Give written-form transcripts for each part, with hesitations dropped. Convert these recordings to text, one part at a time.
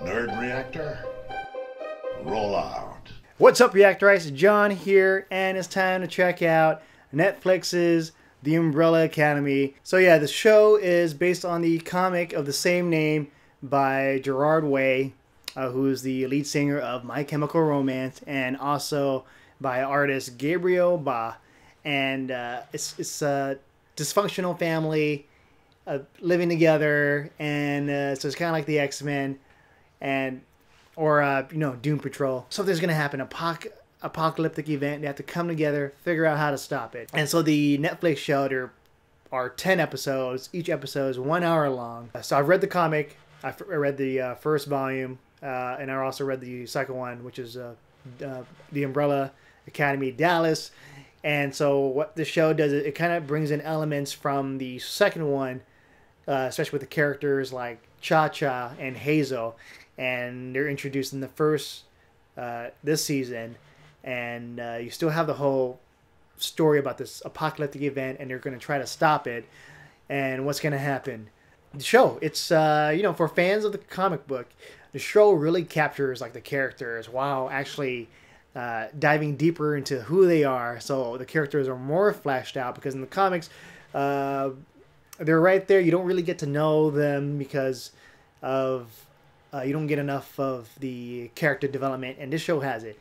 Nerd Reactor, roll out. What's up, Reactorites? John here, and it's time to check out Netflix's The Umbrella Academy. So yeah, the show is based on the comic of the same name by Gerard Way, who's the lead singer of My Chemical Romance, and also by artist Gabriel Ba. And it's a dysfunctional family living together, and so it's kind of like the X-Men, or Doom Patrol. Something's gonna happen, apocalyptic event. They have to come together, figure out how to stop it. And so the Netflix show, there are 10 episodes. Each episode is 1 hour long. So I've read the comic. I read the first volume, and I also read the second one, which is The Umbrella Academy Dallas. And so what the show does, it kind of brings in elements from the second one, especially with the characters like Cha-Cha and Hazel. And they're introduced in the first this season, and you still have the whole story about this apocalyptic event, and they're going to try to stop it. And what's going to happen? The show, it's for fans of the comic book, the show really captures like the characters while actually diving deeper into who they are. So the characters are more fleshed out, because in the comics, they're right there. You don't really get to know them because of you don't get enough of the character development, and this show has it.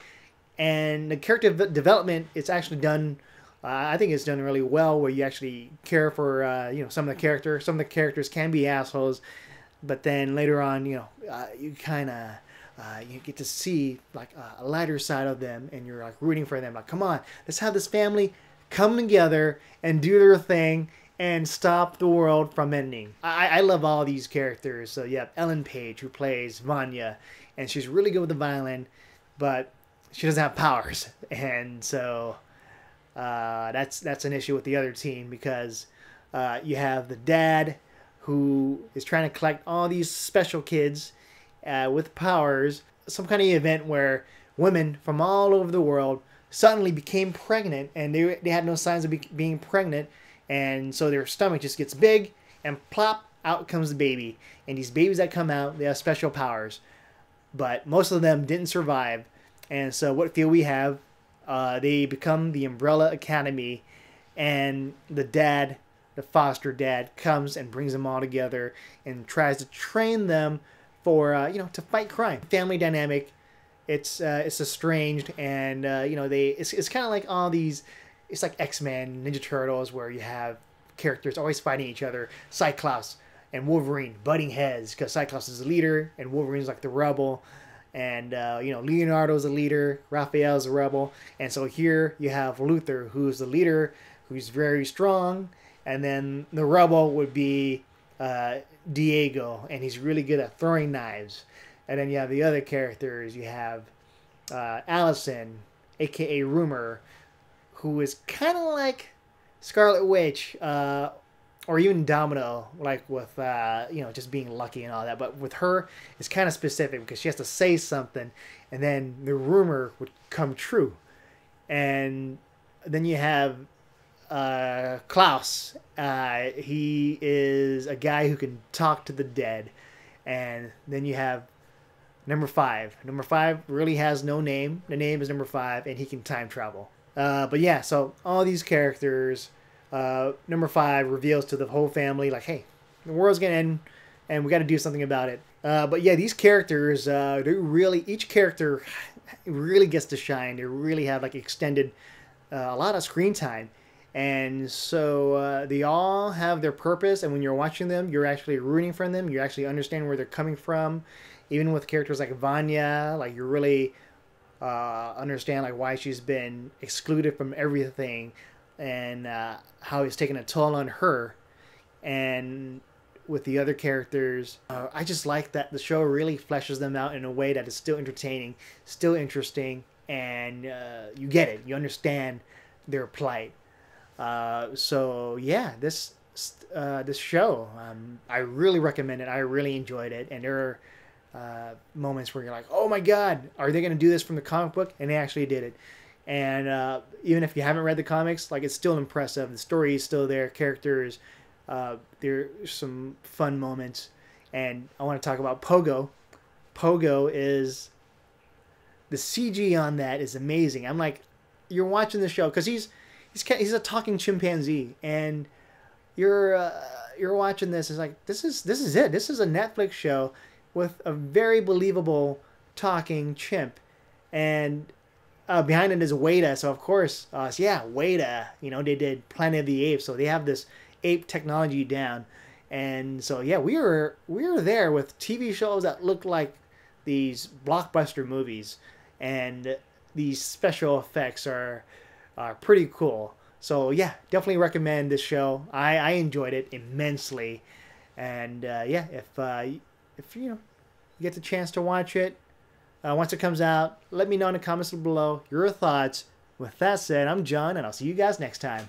And the character development, it's actually done, I think it's done really well, where you actually care for, some of the characters. Some of the characters can be assholes, but then later on, you kind of, you get to see like a lighter side of them, and you're like rooting for them. Like, come on, let's have this family come together and do their thing and stop the world from ending. I love all these characters. So you have Ellen Page, who plays Vanya, and she's really good with the violin, but she doesn't have powers. And so that's an issue with the other team, because you have the dad, who is trying to collect all these special kids with powers. Some kind of event where women from all over the world suddenly became pregnant, and they had no signs of being pregnant. And so their stomach just gets big, and plop, out comes the baby. And these babies that come out, they have special powers. But most of them didn't survive. And so what field we have, they become the Umbrella Academy. And the dad, the foster dad, comes and brings them all together and tries to train them for, to fight crime. Family dynamic, it's estranged, and, it's kind of like all these... It's like X-Men, Ninja Turtles, where you have characters always fighting each other. Cyclops and Wolverine butting heads, because Cyclops is the leader and Wolverine's like the rebel. And, Leonardo's the leader, Raphael's the rebel. And so here you have Luther, who's the leader, who's very strong. And then the rebel would be Diego, and he's really good at throwing knives. And then you have the other characters. You have Allison, a.k.a. Rumor, who is kind of like Scarlet Witch, or even Domino, like with, just being lucky and all that. But with her, it's kind of specific, because she has to say something, and then the rumor would come true. And then you have Klaus. He is a guy who can talk to the dead. And then you have number 5. Number 5 really has no name. The name is number 5, and he can time travel. But yeah, so all these characters, number 5 reveals to the whole family, like, hey, the world's gonna end, and we got to do something about it. But yeah, these characters, each character really gets to shine. They really have like extended, a lot of screen time. And so they all have their purpose, and when you're watching them, you're actually rooting for them. You actually understand where they're coming from. Even with characters like Vanya, like you're really... understand like why she's been excluded from everything, and how it's taken a toll on her. And with the other characters, I just like that the show really fleshes them out in a way that is still entertaining, still interesting, and you get it, you understand their plight. So yeah, this show, I really recommend it. I really enjoyed it, and there are moments where you're like, oh my god, are they going to do this from the comic book? And they actually did it. And even if you haven't read the comics, like, it's still impressive. The story is still there. Characters, there's some fun moments. And I want to talk about Pogo. Pogo is the CG on that is amazing. I'm like, you're watching the show because he's a talking chimpanzee, and you're watching this. It's like this is it. This is a Netflix show with a very believable talking chimp, and behind it is Weta. So of course, Weta. You know, they did Planet of the Apes, so they have this ape technology down. And so yeah, we were there with TV shows that looked like these blockbuster movies, and these special effects are pretty cool. So yeah, definitely recommend this show. I enjoyed it immensely, and if you get the chance to watch it once it comes out, let me know in the comments below your thoughts. With that said, I'm John, and I'll see you guys next time.